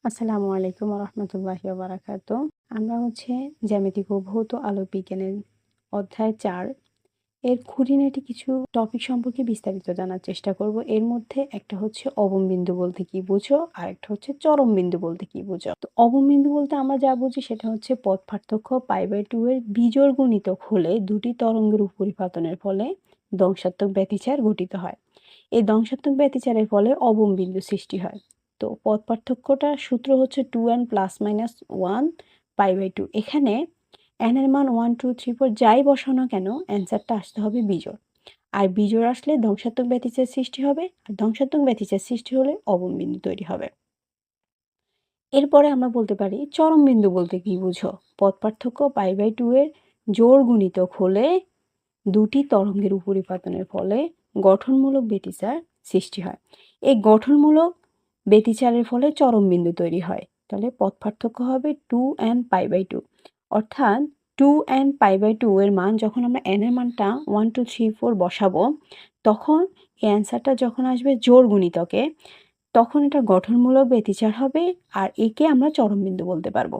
আসসালামু আলাইকুম রহমতুল্লাহি বারাকাতু। আমরা জ্যামিতিক ও ভৌত আলোক বিজ্ঞানের অধ্যায় ৪ এর খুঁটিনাটি কিছু টপিক সম্পর্কে বিস্তারিত জানার চেষ্টা করব। এর মধ্যে একটা হচ্ছে অবমবিন্দু বলতে কি বুঝো, আর একটা হচ্ছে চরম বিন্দু বলতে কি বুঝো। তো অবমবিন্দু বলতে আমরা যা বুঝি সেটা হচ্ছে পথ পার্থক্য π/2 এর বিজোড় গুণিতক হলে দুটি তরঙ্গের উপরিপাতনের ফলে ধ্বংসাত্মক ব্যতিচার গঠিত হয়। এই ধ্বংসাত্মক ব্যতিচারের ফলে অবমবিন্দু সৃষ্টি হয়। তো পথ পার্থক্যটার সূত্র হচ্ছে 2n ± 1 π/2। এখানে n এর মান 1 2 3 4 যাই বসাও না কেন অ্যান্সারটা আসতে হবে বিজোড়। আর বিজোড় আসলে ধ্বংসাত্মক ব্যতিচার সৃষ্টি হবে, আর ধ্বংসাত্মক ব্যতিচার সৃষ্টি হলে অবমবিন্দু তৈরি হবে। এরপরে আমরা বলতে পারি চরম বিন্দু বলতে কি বুঝো। পথ পার্থক্য π/2 এর জোড় গুণিতক হলে দুটি তরঙ্গের উপরিপাতনের ফলে গঠনমূলক ব্যতিচার সৃষ্টি হয়। এই গঠনমূলক ব্যতিচারের ফলে চরম বিন্দু তৈরি হয়। তাহলে পথ পার্থক্য হবে 2n π/2, অর্থাৎ 2n π/2 এর মান যখন আমরা n এর মানটা 1 2 3 4 বসাবো, তখন এই অ্যান্সারটা যখন আসবে জোড় গুণিতকে, তখন এটা গঠনমূলক ব্যতিচার হবে, আর একে আমরা চরম বিন্দু বলতে পারবো।